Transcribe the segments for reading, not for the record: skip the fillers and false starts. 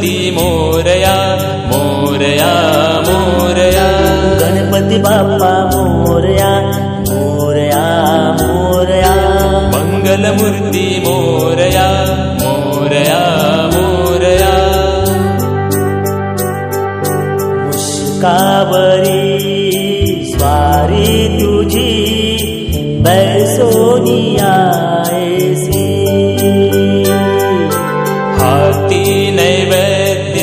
मंगलमूर्ती मोरया मोरया मोरया गणपती बाप्पा मोरया मोरया मोरया मंगलमूर्ती मोरया मोरया मोरया मुष्कावरी स्वारी तुझी बैसोनिया ऐसी हाती नैवेद्य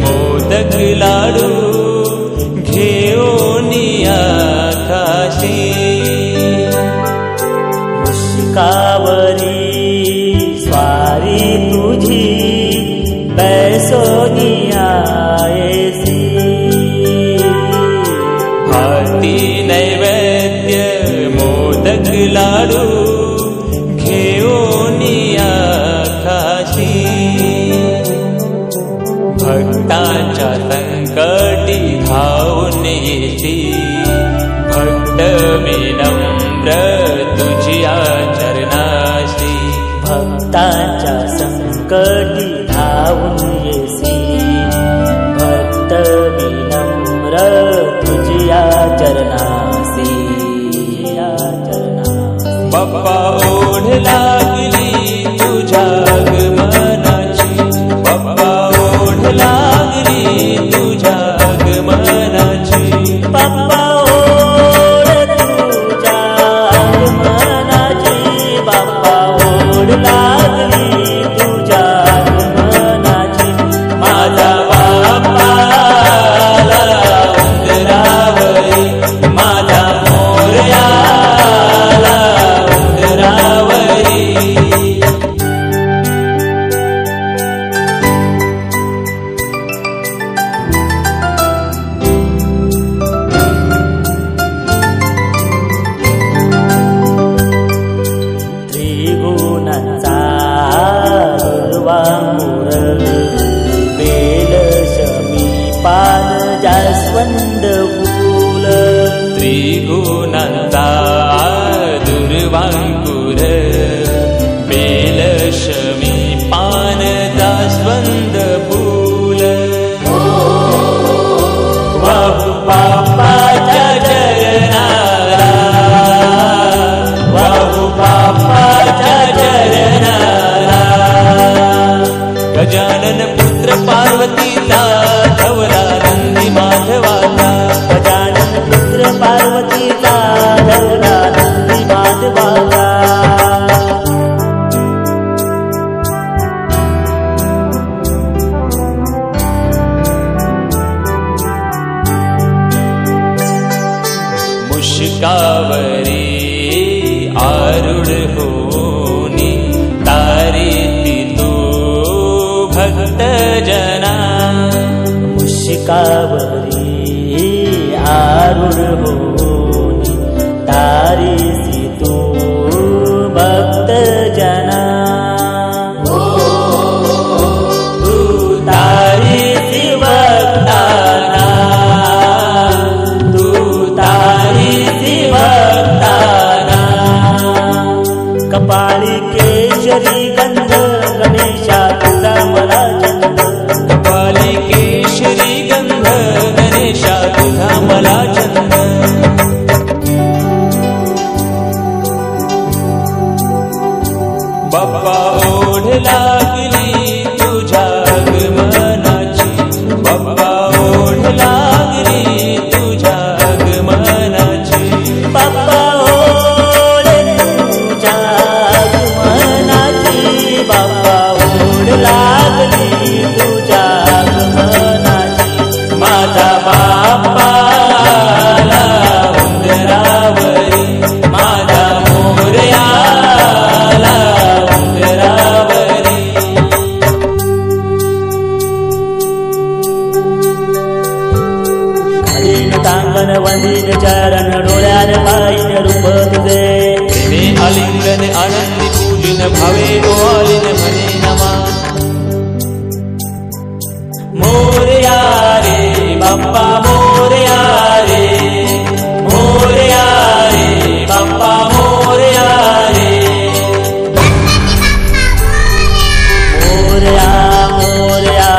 मोदक लाडू घेऊनिया काशी मुष्कावरी स्वारी तुझी बैसोनिया ऐसी हाती नैवेद्य मोदक लाडू घेऊनिया काशी भक्तांच्या संकटी धावून येती भक्त विनम्र तुझ्या चरणाशी भक्तांच्या संकटी धावून येसी भक्त विनम्र तुझ्या चरणासी बाप्पा ओढ लागली तुझ्या आगमनाची बाप्पा ओढ लागली तुझ्या आगमनाची बाप्पा ओढ तुझ्या आगमनाची बाप्पा ओढ लागली तुझ्या आगमनाची माझा बाप्पा आला उंदरावरी माझा मोरया आला उंदरावरी त्रिगुणांचा दुर्वांकुर बेल शमी पान जास्वंद फूल त्रिगुणांचा दुर्वांकुर बेलशमी पान जास्वंद फूल वाहू बाप्पाच्या चरणाला वाहू बाप्पाच्या चरणाला गजानन पुत्र पार्वतीचा धवला नंदी माधवाचा गजानन पुत्र पार्वतीचा धवला नंदी माधवाचा मुष्कावरी आरूढ होनी तारीती तू भक्त जना मुष्कावरी आरूढ होनी तारीसी तू भक्त जना तू तारीसी भक्ताना तू तारीसी भक्ताना कपाळी केशरी गंध गणेशा तुझा मला चंद कपाली केशरी गंध गणेशा तुझा मला चंद बाप्पा ओढ लागली तुझ्या आगमनाची बाप्पा ओढ लागली तुझ्या आगमनाची बाप्पा ओढ तुझ्या आगमनाची बाप्पा ओढ लागली तुझ्या आगमनाची माझा बाप्पा आला उंदरावरी माझा मोरया आला उंदरावरी तांगण वंदित चरण डोळ्यान पाहिन रूप तुझे प्रेमे आलिंगन आनंदी पूजन भावे डोळीन म्हणे नमा मोरया रे बाप्पा मोरया रे मोरया रे बाप्पा मोरया रे मोरया मोरया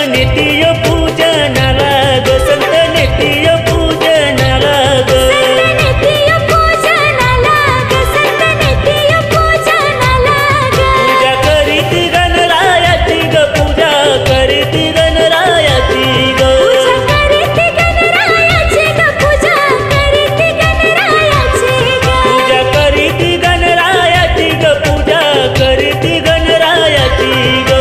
नेतीय पूजनाला ग संत नेतीय पूजनाला ग पूजा करीती गणरायाची ग पूजा करीती गणरायाची ग पूजा करीती गणरायाची ग पूजा करीती गणरायाची ग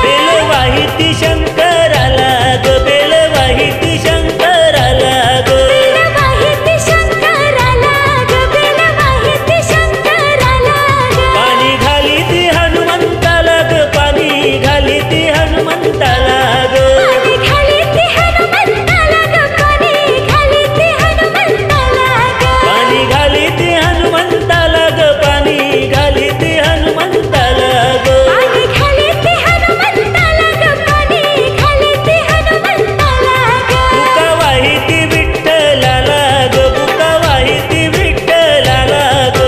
बेलवाहिती शंकराला ग बेलवाहिती शंकराला ग पाणी घाली ती हनुमंताला ग पाणी घाली ती हनुमंताला ग पाणी घाली ती हनुमंताला ग पाणी घाली ती हनुमंताला ग बुका वाहिती विठ्ठलाला ग बुका वाहिती विठ्ठलाला ग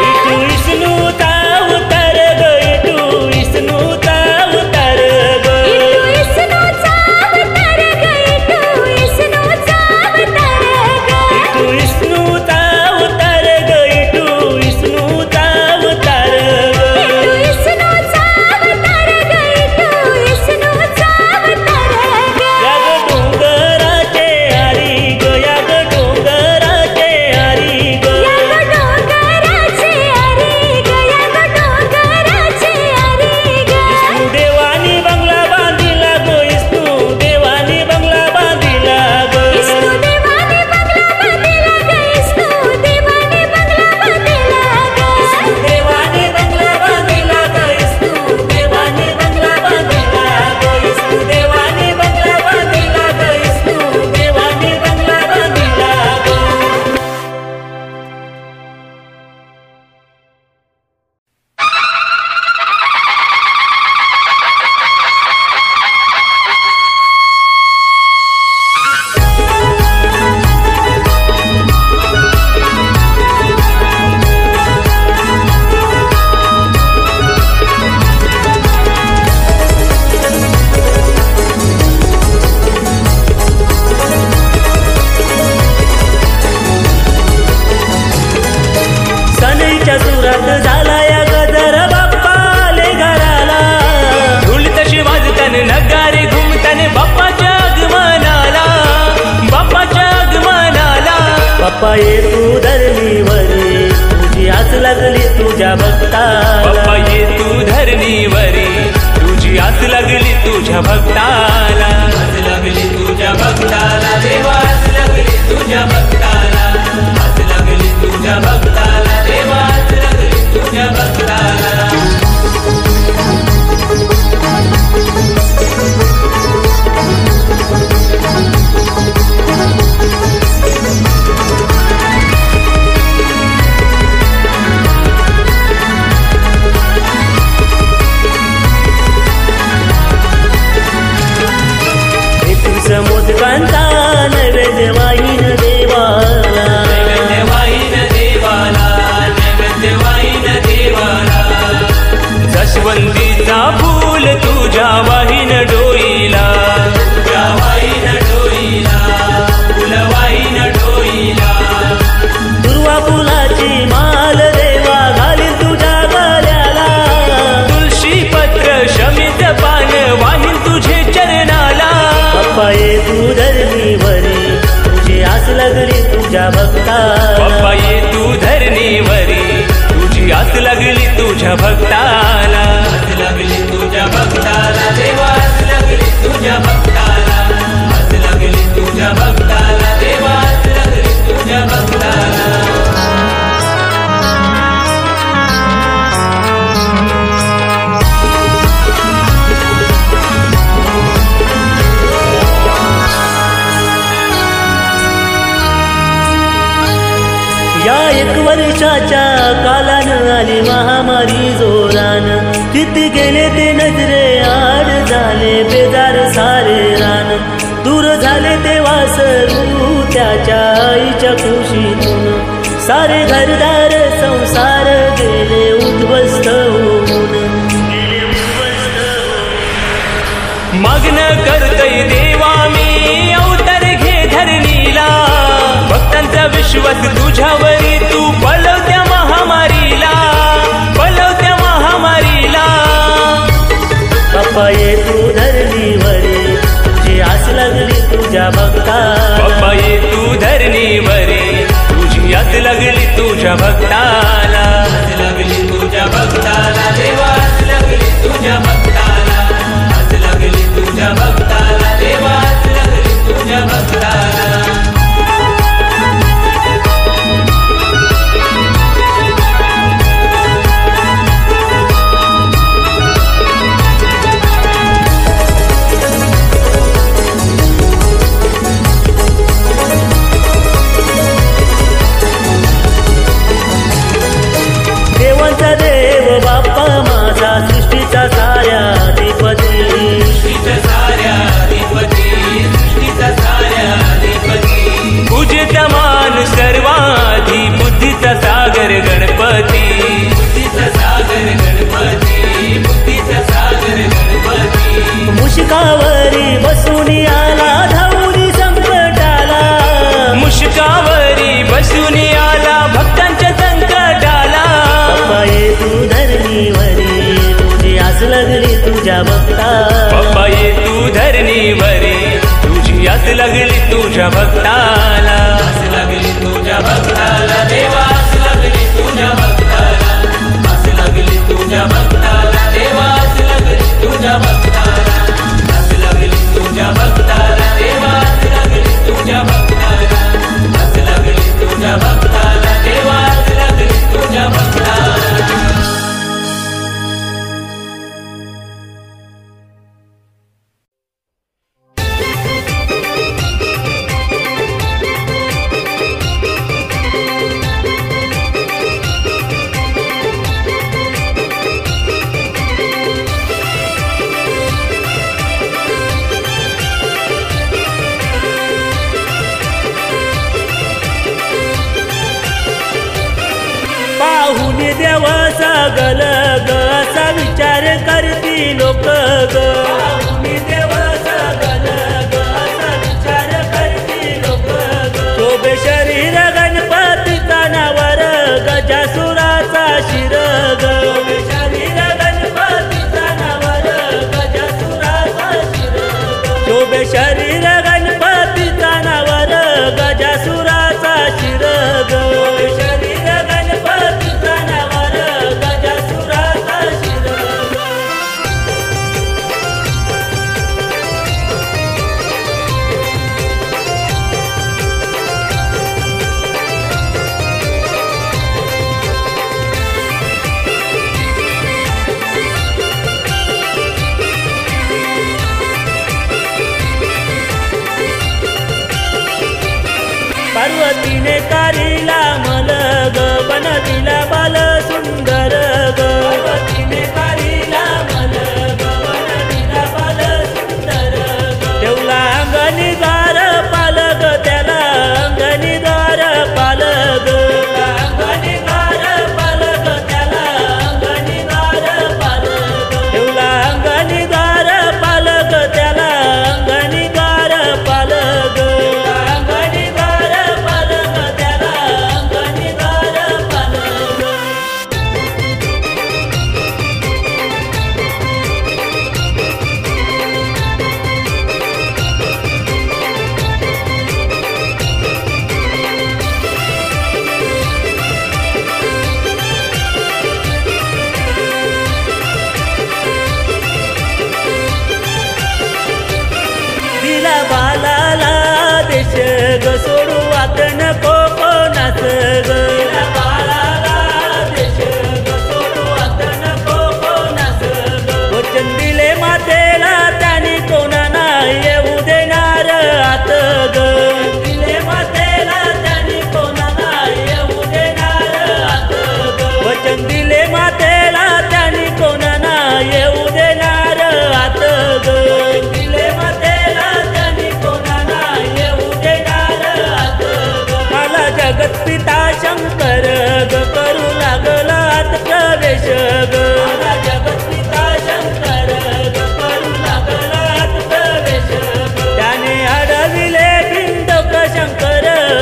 इटू विष्णूचा अवतार ग इटू विष्णूचा अवतार ग इटू विष्णूचा अवतार ग इटू विष्णूचा अवतार ग या ग डोंगराचे हरी ग या ग डोंगराचे हरी ग विष्णू देवानी बंगला बांधिला ग विष्णू देवानी बंगला बांधिला ग विष्णू देवानी बंगला बांधिला ग विष्णू देवानी बंगला बांधिला ग विष्णू देवानी बंगला बांधिला ग विष्णू देवानी बंगला बांधिला ग विष्णू देवानी बंगला बांधिला ग विष्णू देवानी बंगला बांधिला ग सनईच्या सुरात झाला या गजर बाप्पा आले घराला ढोल तशी वाजतन नगारे घुमतन बाप्पाच्या आगमनाला बाप्पाच्या आगमनाला बाप्पा ये तू धरणीवरी तुझी आस लागली तुझ्या भक्ताला बाप्पा ये तू धरणीवरी तुझी आस लागली तुझ्या भक्ताला आस लागली तुझ्या भक्ताला देवा आस लागली तुझ्या भक्ताला आस लागली तुझ्या भक्ताला देवा आस लागली तुझ्या भक्ताला मोदकांचा नैवेद्य वाहीन देवाला नैवेद्य वाहीन देवाला नैवेद्य वाहीन देवाला जसवंतीचा फूल तुझ्या वाहीन डोईला तुझ्या वाहीन डोईला फुल वाहीन डोईला दुर्वा फुलाची माल देवा घाली तुझ्या गळ्याला तुळशी पत्र शमित पान वाहीन तुझे चरणाला बाप्पा ये तू धरणीवरी तुझी आस लागली तुझ्या भक्ताला बाप्पा ये तू धरणीवरी तुझी आस लागली तुझ्या भक्ताला आस लागली तुझ्या भक्ताला देवा आस लागली तुझ्या भक्ताला आस लागली तुझ्या भक्ताला देवा आस लागली तुझ्या भक्ताला या एक वर्षाच्या कालानं आली महामारी जोरान किती गेले ते नजरे आड झाले बेजार सारे रान दूर झाले ते वासरू त्याच्या आईच्या खुशीतून सारे घरदार संसार गेले उद्ध्वस्त होऊन. मागणं करतोय देवा मी अवतार घे धरणीला, भक्तांचा विश्वास तुझ्यावरी तू पलवत्या महामारीला, पलवत्या महामारीला. बाप्पा ये तू धरणीवरी तुझी आस लागली तुझ्या भक्ताला. बाप्पा ये तू धरणीवरी तुझी आस लागली तुझ्या भक्ताला. आस लागली तुझ्या भक्ताला देवा, आस लागली तुझ्या भक्ताला, आस लागली तुझ्या भक्ताला देवा, आस लागली तुझ्या भक्ताला. देवांचा देव बाप्पा माझा सृष्टीचा साऱ्या अधिपती, सृष्टीचा साऱ्या अधिपती, सृष्टीचा साऱ्या अधिपती. पूजिता मान सर्वाधी बुद्धीचा सागर गणपती, बुद्धीचा सागर गणपती, बुद्धीचा सागर गणपती. मुशकावरी बसून आला धावून संकटाला, मुशकावरी बसून आला भक्तांच्या संकटाला. बाप्पा ये तू धरणीवरी तुझी आस लागली तुझ्या भक्ताला. बाप्पा ये तू धरणीवरी तुझी आस लागली तुझ्या भक्ताला. आस लागली तुझ्या भक्ताला देवा, आस लागली तुझ्या भक्ताला, आस लागली तुझ्या भक्ताला देवा, आस लागली तुझ्या भक्ताला, आस लागली तुझ्या भक्ताला देवा, आस लागली तुझ्या भक्ताला, आस लागली तुझ्या भक्ताला देवा, आस लागली तुझ्या भक्ताला. पाहून देवाचा गलग असा विचार करती लोक ग. पाहून देवाचा गलग असा विचार करती लोक ग. शोभे शरीर गणपतीचा नावर गजासुराचा शिर ग. शोभे शरीर गणपतीचा नावर गजासुराचा शिर ग. शोभे शरीर गणपतीचा नावर गजासुराचा शिर ग. शरीर गणपतीचा नावर गजासुराचा शिर ग. पार्वतीने कारीला मलग बनविला बाल सुंदर ग. पार्वतीने कारीला मलग बनविला बाल सुंदर ग. ठेवला अंगणी दार पालग त्याला अंगणी दार पालग. अंगणी दार पालग त्याला अंगणी दार पालग. ठेवला अंगणी दार पालग त्याला अंगणी दार पालग. अंगणी दार पालग त्याला अंगणी दार पालग. दिला बालाला देश ग सोडू वाट नको कोणाच ग. दिला बालाला देश ग सोडू वाट नको कोणाच ग. वचन दिले मातेला त्याने कोणा नाही येऊ देणार आत ग. दिले मातेला त्याने कोणा नाही येऊ देणार आत ग. वचन दिले मातेला त्याने कोणा नाही येऊ देणार आत ग. दिले मातेला त्याने कोणा नाही येऊ देणार आत ग.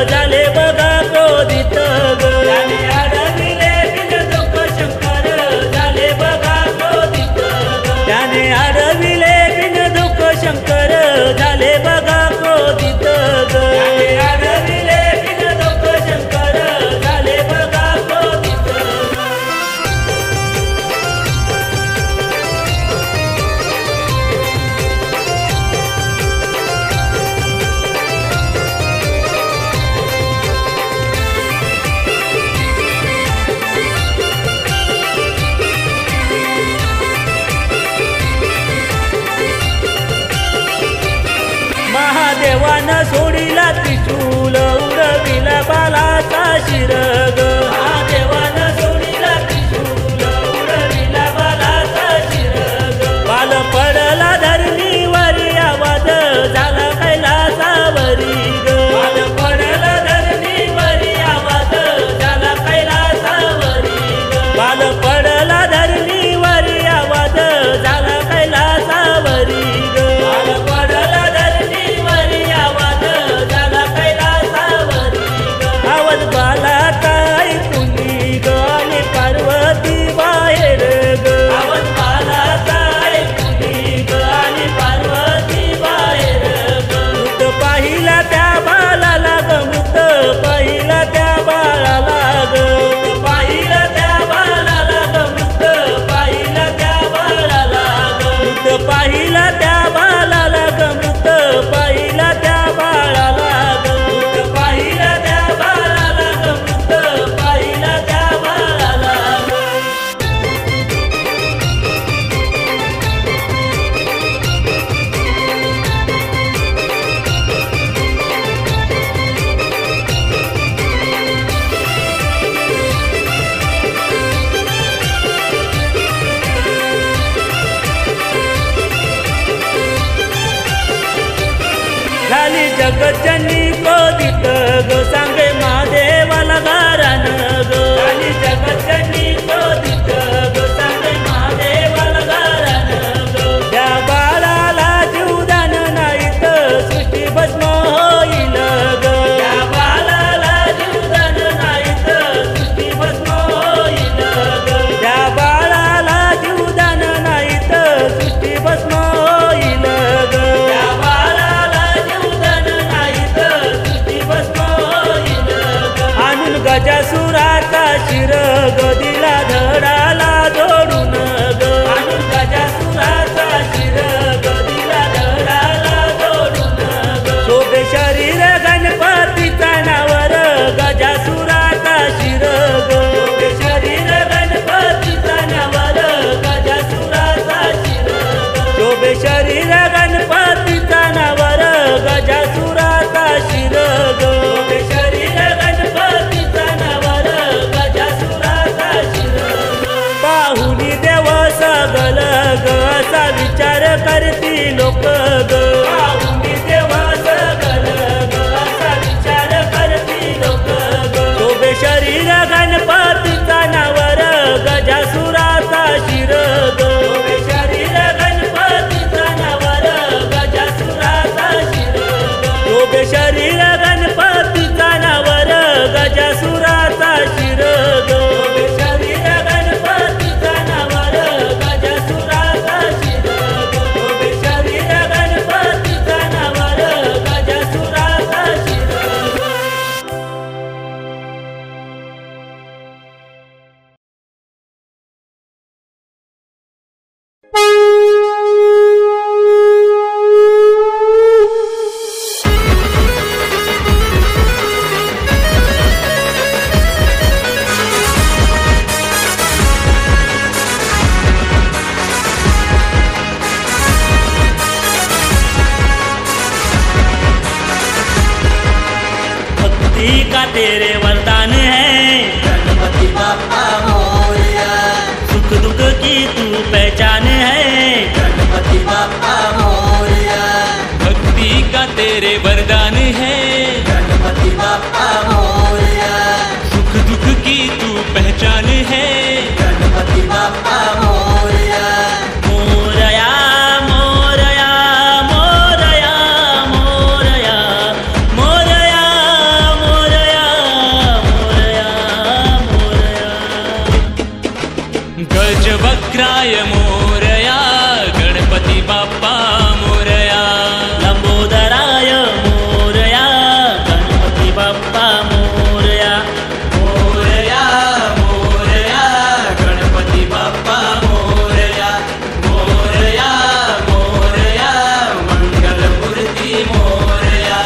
झाले बघा क्रोधित ग त्याने अडविले बिन दुःख शंकर झाले बघा क्रोधित ग त्याने अडविले बिन दुःख शंकर झाले बघा क्रोधित ग त्याने अडविले बिन दुःख शंकर झाले बघा क्रोधित ग महादेवानं सोडिला त्रिशूल उडविला बालाचा शिर ग महादेवानं सोडिला त्रिशूल उडविला बालाचा शिर ग बाल पडला धरणीवरी आवाज झाला कैलासावरी ग बाल पडला धरणीवरी आवाज झाला कैलासावरी ग बाल पडला धरणीवरी आवाज झाला कैलासावरी ग बाल पडला आवाज बालाचा ऐकूनी ग आली पार्वती बाहेर ग आवाज बालाचा ऐकूनी ग आली पार्वती बाहेर ग मृत पाहिला त्या बालाला ग मृत पाहिला त्या बाळाला ग मृत पाहिला त्या बाळाला ग मृत पाहिला त्या बाळाला ग मृत पाहिला त्या बालाला ग मृत पाहिला त्या बाळाला ग मृत पाहिला त्या बाळाला ग मृत पाहिला त्या बाळाला ग झाली जगज्जनी क्रोधित ग सांगे महादेवाला गारान ग झाली जगज्जनी क्रोधित ग सांगे महादेवाला गारान ग त्या बाळाला जीवदान नाहीत सृष्टी भस्म होईल ग त्या बाळाला जीवदान नाहीत सृष्टी भस्म होईल ग त्या बाळाला जीवदान नाहीत सृष्टी भस्म होईल ग त्या आणून गजासुराचा शिर ग दिला धडाला जोडून ग आणून गजासुराचा शिर ग दिला धडाला जोडून ग शोभे शरीर गणपतीचा नावर गजासुराचा शिर ग शोभे शरीर गणपतीचा नावर गजासुराचा शिर ग शोभे शरीर गणपतीचा नावर गजासुराचा शिर ग शोभे शरीर गणपतीचा नावर गजासुराचा शिर ग पाहुनी देव सगल ग असा विचार करती लोक ग पाहुनी देव सगल ग असा विचार करती लोक ग शोभे शरीर गणपतीचा नावर गजासुराचा शिर ग शोभे शरीर गणपतीचा नावर गजासुराचा शिर ग शोभे शरीर गणपतीचा नावर गजासुराचा शिर ग शोभे शरीर गणपतीचा नावर गजासुराचा शिर ग शोभे शरीर गणपतीचा नावर गजासुराचा शिर ग भक्ति का तेरे वरदान है गणपति बाप्पा मोरया सुख दुख की तू पहचान है गणपति बाप्पा मोरया भक्ति का तेरे वरदान है गणपति बाप्पा मोरया सुख दुख की तू पहचान है गणपति बाप्पा मोरया मोरया मोरया मोरया मोरया मोरया शीघ्राय मोरया, गणपती बाप्पा मोरया. लंबोदराय मोरया, गणपती बाप्पा मोरया. मोरया मोरया गणपती बाप्पा मोरया. मोरया मोरया मंगलमूर्ती मोरया.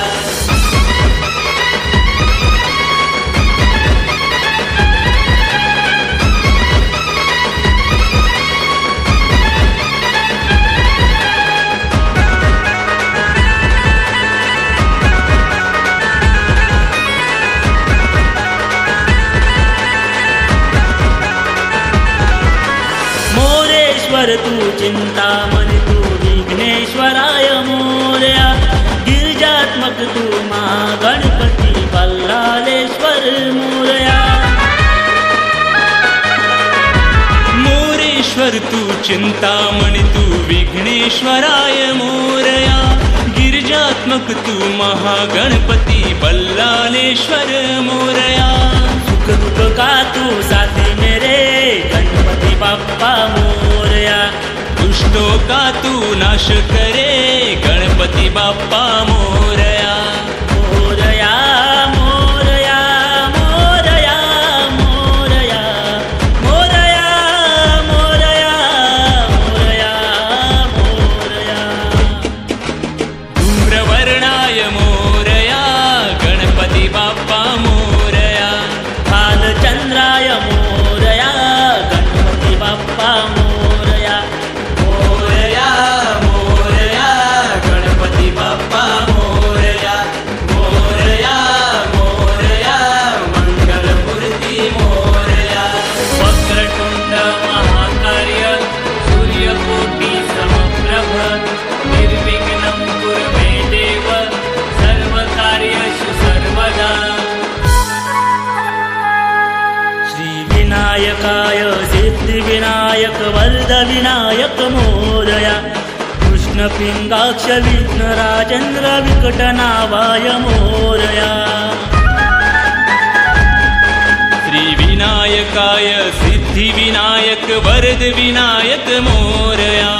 मोरेश्वर तू चिंतामणि तू विघ्नेश्वराय मोरया. गिरिजात्मक तू महागणपती बल्लालेश्वर मोरया. मोरेश्वर तू चिंतामणि तू विघ्नेश्वराय मोरया. गिरिजात्मक तू महागणपती बल्लालेश्वर मोरया. सुख दुख का तू साथी मेरे, गणपती बाप्पा मोरया. दुष्टों का तू नाश करे, गणपती बाप्पा मोरया. मोरया मोरया मोरया मोरया. मोरया मोरया मोरया मोरया. धूम्रवर्णाय मोरया, गणपती बाप्पा मोरया. भालचंद्राय मोरया, गणपती बाप्पा मोरया. मोरया मोरया गणपती बाप्पा मोरया. मोरया मोरया मंगलमूर्ती मोरया. वक्रतुंड महाकाय, सूर्यकोटि समप्रभ, निर्विघ्नं कुरु मे देव, सर्वकार्येषु सर्वदा. श्रीविनायकाय सिद्धिविनायक वरदविनायक मोरया. कृष्णपिंगाक्ष विघ्नराजेन्द्र विकटनाभाय मोरया. श्रीविनायकाय सिद्धिविनायक वरदविनायक मोरया.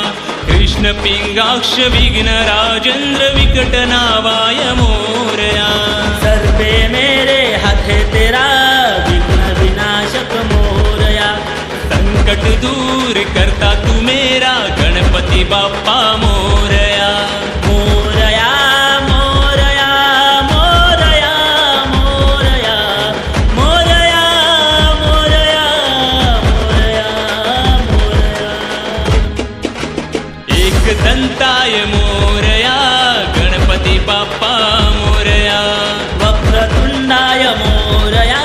कृष्णपिंगाक्ष विघ्नराजेन्द्र विकटनाभाय मोरया. सर पे मेरे हाथ है तेरा, विघ्न विनाशक मोरया. संकट दूर करता तू मेरा, गणपती बाप्पा मोरया. मोरया मोरया मोरया मोरया. मोरया मोरया मोरया मोरया. एक दंताय मोरया, गणपती बाप्पा मोरया. वक्रतुंडाय मोरया,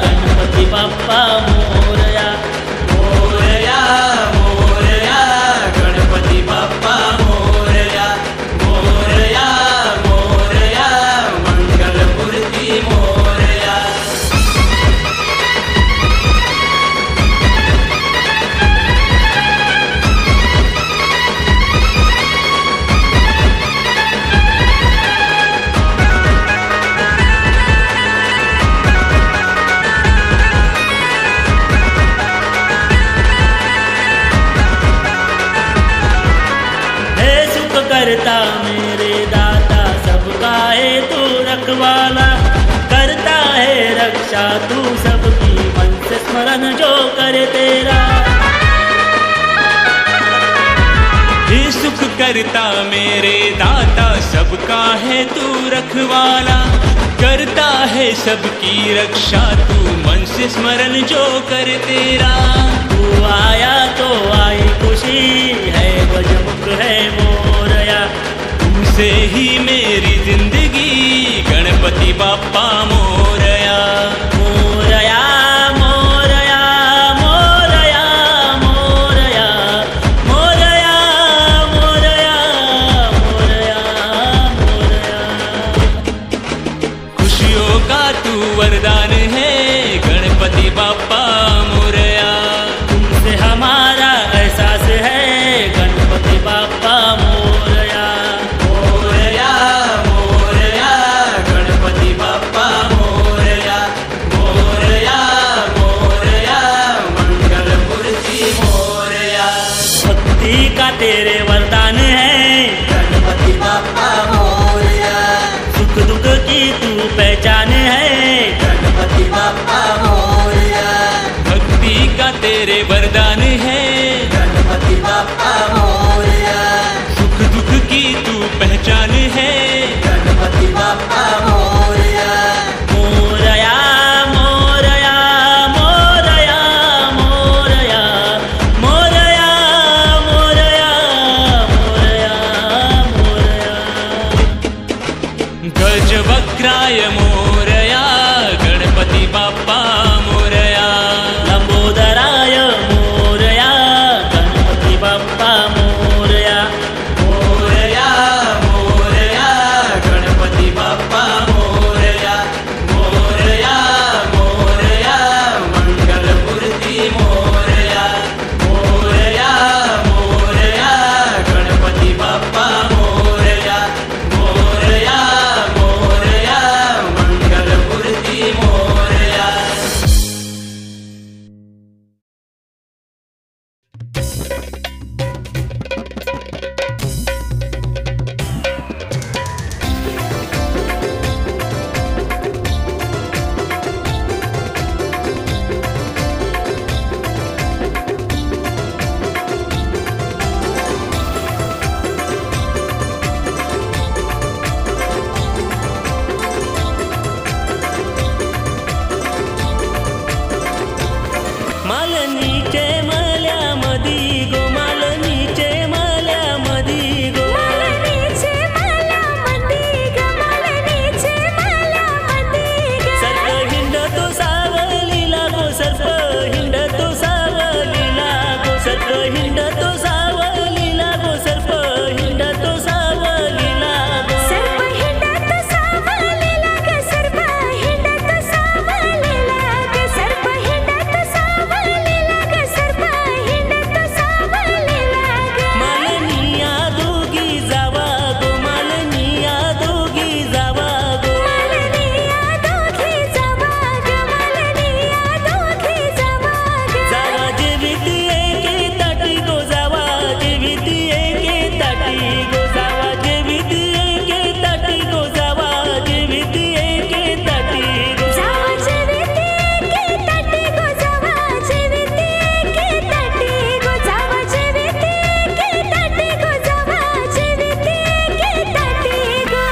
गणपती बाप्पा मोरया. मोरया मोरया गणपती बाप्पा मोरया. मोरया मोरया मंगलमूर्ती मोरया. हे सुख करता मेरे दाता, सबका है तू रखवाला. करता है रक्षा तू सबकी, मन से स्मरण जो करे तेरा. हे सुख करता मेरे दाता, सबका है तू रखवाला. करता है सबकी रक्षा तू, मन से स्मरण जो कर तेरा. तू आया तो आई खुशी है, गजमुख है मोरया. तुमसे ही मेरी जिंदगी, गणपती बाप्पा मोरया. मोरया मोरया मोरया मोरया. मोरया मोरया मोरया मोरया. खुशियों का तू वरदान है, गणपती बाप्पा मोरया. तुमसे हमारा एहसास है, गणपति बाप्पा मोरया. मोरया मोरया गणपती बाप्पा मोरया. मोरया मोरया मंगलमूर्ती मोरया. तेरे वरदान है। गणपति बप्पा मोरया, सुख दुख की तू पहचान है। गणपति बप्पा मोरया, भक्ति का तेरे वरदान है। गणपति बप्पा मोरया, सुख दुख की तू पहचान है। गणपति बप्पा मोरया। मोरया मोरया मोरया मोरया मोरया मोरया मोरया मोरया। गजवक्राय मोरया, गणपती बाप्पा मोरया। लंबोदराय मोरया, गणपती बाप्पा मोरया। मोरया मोरया, गणपति बप्पा मोरया। मोरया मोरया, मंगलमूर्ती मोरया। मोरया मोरया, गणपति बप्पा मोरया। मोरया मोरया, मंगलमूर्ती मोरया। मालनीचे मल्यामधी गो, मालनीचे मल्यामधी गो, मालनीचे मल्यामधी ग, मालनीचे मल्यामधी ग. सर्प हिंडतो सावलीला गो, सर्प हिंडतो सावलीला गो, सर्प हिंडतो सावलीला गो, सर्प हिंडतो सावलीला गो. सर्प हिंडत सावलीला ग, सर्प हिंडत सावलीला ग, सर्प हिंडत सावलीला ग, सर्प हिंडत सावलीला ग. मालनिया दोघी जावा गो, मालनिया दोघी जावा गो. मालनिया दोघी जावा ग, मालनिया दोघी जावा ग. जावा जेविती एके ताटी गो, जावा जेविती एके ताटी गो, जावा जेविती एके ताटी गो, जावा जेविती एके ताटी गो. जावा जेविती एके ताटी गो, जावा जेविती एके ताटी गो, जावा जेविती एके ताटी गो, जावा जेविती एके ताटी गो.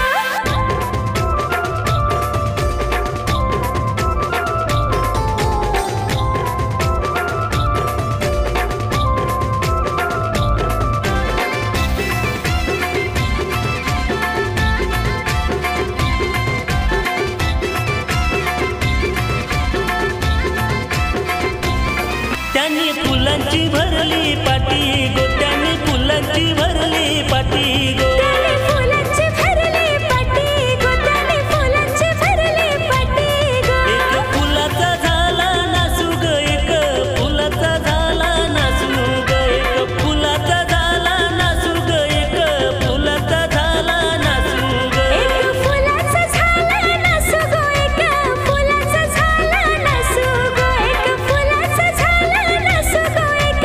त्यांनी फुलांची भरली पाटी गो, त्यांनी फुलांची भरली पाटी गो. त्याने फुलांची भरली पाटी गो, त्याने फुलांची भरली पाटी गो. एक फुलाचा झाला नासू ग, एक फुलाचा झाला नासू ग, एक फुलाचा झाला नासू ग, एक फुलाचा झाला नासू ग. एक फुलाचा झाला नासू गो, एक फुलाचा झाला नासू गो, एक फुलाचा झाला नासू गो, एक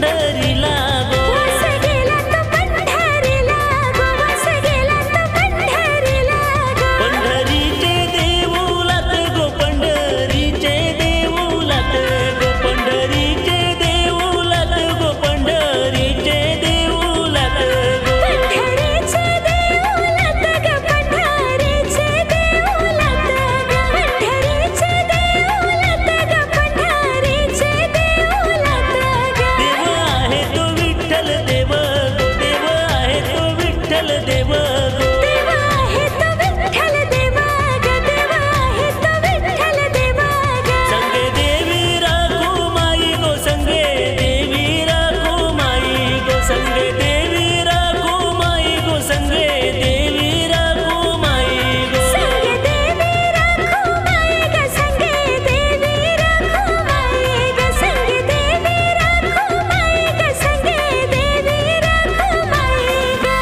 पंढरीला गो वास गेला तो पंढरीला गो वास गेला तो पंढरीला गो पंढरीचे देऊलात गो पंढरीचे देऊलात गो पंढरीचे देऊलात गो पंढरीचे देऊलात गो पंढरीचे देऊलात ग पंढरीचे देऊलात ग पंढरीचे देऊलात ग पंढरीचे देऊलात ग देव आहे तो विठ्ठल देव गो देव आहे तो विठ्ठल देव गो देव आहे तो विठ्ठल देव ग देव आहे तो विठ्ठल देव ग संगे देवी राखो माई गो संगे देवी राखो माई गो संगे देवी राखो माई गो संगे देवी राखो माई गो संगे देवी राखो माई ग संगे देवी राखो माई ग संगे देवी राखो माई ग संगे देवी राखो माई ग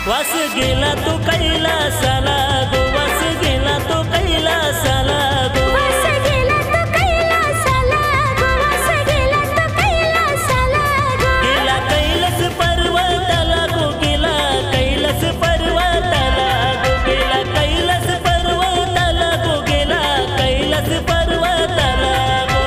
वास गेला तो कैलासाला गो वास गेला तो कैलासाला गो वास गेला तो कैलासाला गो वास गेला तो कैलासाला गो गेला कैलास पर्वताला गो गेला कैलास पर्वताला गो गेला कैलास पर्वताला गो गेला कैलास पर्वताला गो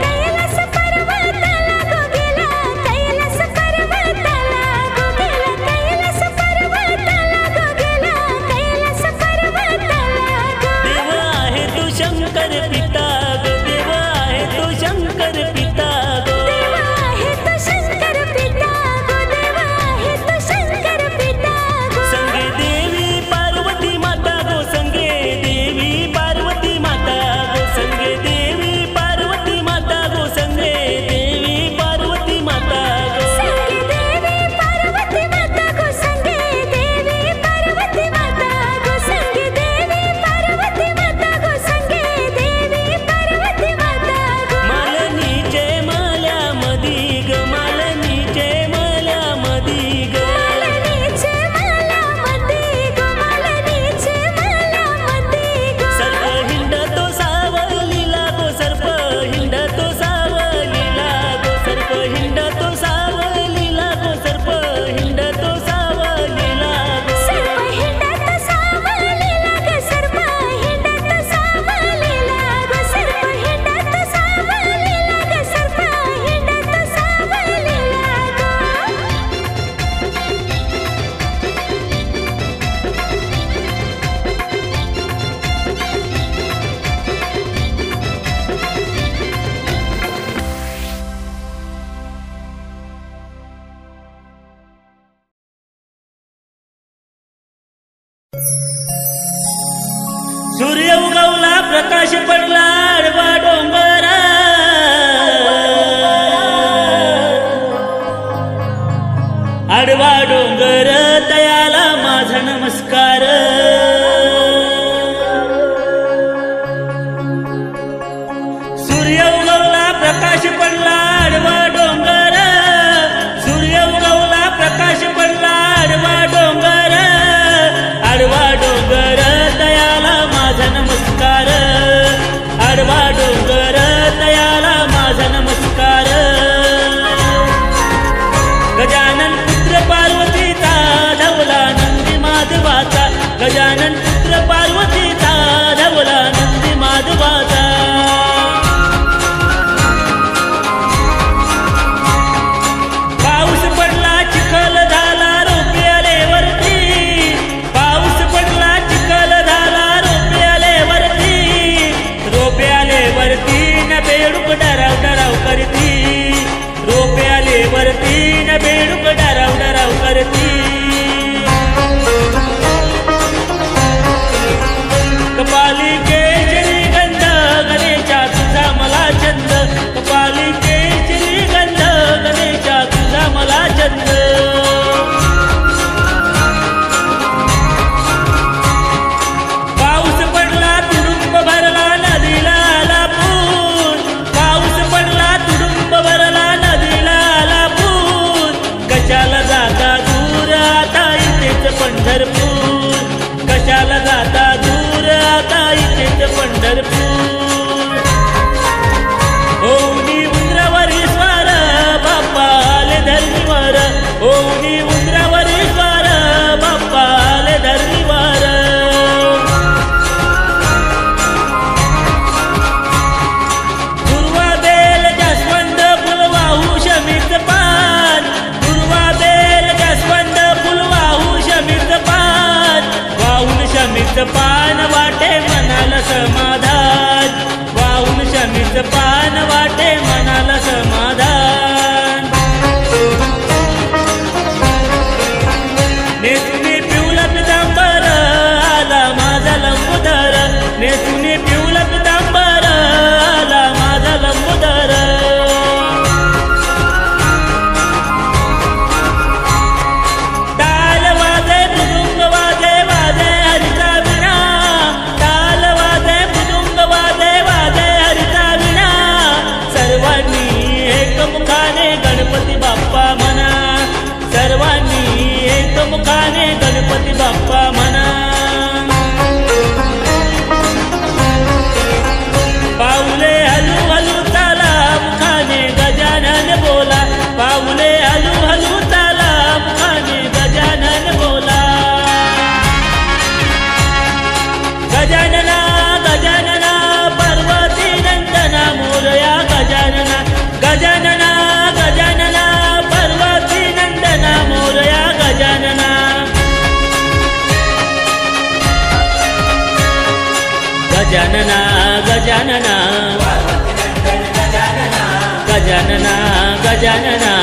कैलास पर्वताला गो गेला कैलास पर्वताला गो गेला कैलास पर्वताला गो गेला कैलास पर्वताला गो देव आहे तो शंकर पिता गो देव आहे तो शंकर पिता गो देव आहे तो शंकर पिता गो देव आहे तो शंकर पिता गो संगे देवी पार्वती माता गो संगे देवी पार्वती माता गो संगे देवी पार्वती माता गो संगे देवी पार्वती माता गो संगे देवी पार्वती माता गो संगे देवी पार्वती माता गो संगे देवी पार्वती माता गो संगे देवी पार्वती माता गो मालनीचे माल्यामधी ग मालनीचे माल्यामधी ग मालनीचे मालामती गो मालनीचे मालामती गो सर्प हिंडतो सावलीला गो सर्प हिंडतो सावलीला गो सर्प हिंडतो सावलीला गो सर्प हिंडतो सावलीला गो सर्प हिंडत सावलीला ग सर्प हिंडत सावलीला ग सर्प हिंडत सावलीला ग सर्प हिंडत सावलीला ग सूर्य उगवला प्रकाश पडला आडवा डोंगरा आडवा डोंगर तयाला माझा नमस्कार सूर्य उगवला प्रकाश पडला आडवा डोंगर सूर्य उगवला प्रकाश पडला आडवा डोंगर आडवा डोंगर तयाला माझा नमस्कार आडवा डोंगर तयाला माझा नमस्कार गजानन पुत्र पार्वतीचा धवला नंदी माधवाचा गजानन पुत्र पार्वतीचा धवला नंदी माधवाचा पाऊस पडला चिखल झाला रोपे आले वरती पाऊस पडला चिखल झाला रोपे आले वरती न बेडूक डराव डराव करती रोपे आले वरती न बेडूक डराव डराव करती कपाली केशरी गंध गणेशा तुझा मला छंद कपाली केशरी गंध गणेशा तुझा मला छंद पाऊस पडला पंढरपूर. ओनी उंदरावरी स्वार बाप्पाले धरणीवर, ओनी उंदरावरी स्वार बाप्पाले धरणीवर. दुर्वा बेल जास्वंद फुल वाहू शमीच पान, दुर्वा बेल जास्वंद फुल वाहू शमीच पान, वाहून शमीच पान वाटे मनाला समाधान, वाहून शमीच पान वाटे मनाला समाधान. नेसुनी पिवला पितांबर आला माझा लंबोदर, नेसुनी पिवला पितांबर आला माझा लंबोदर. टाळ वाजे मृदुंग वाजे वाजे हरिचा विणा, टाळ वाजे मृदुंग वाजे वाजे हरिचा विणा. सर्वांनी एकमुखाने गणपती बाप्पा म्हणा, सर्वांनी एकमुखाने गणपती बाप्पा म्हणा. पाऊले हलू हलू चाला मुखाने गजानन बोला, पाऊले हलू हलू चाला मुखाने गजानन बोला. गजानना गजानना पार्वती नंदना मोरया गजानना, गजानना गजानना पार्वती नंदना मोरया गजानना. गजानना गजानना गजानना गजानना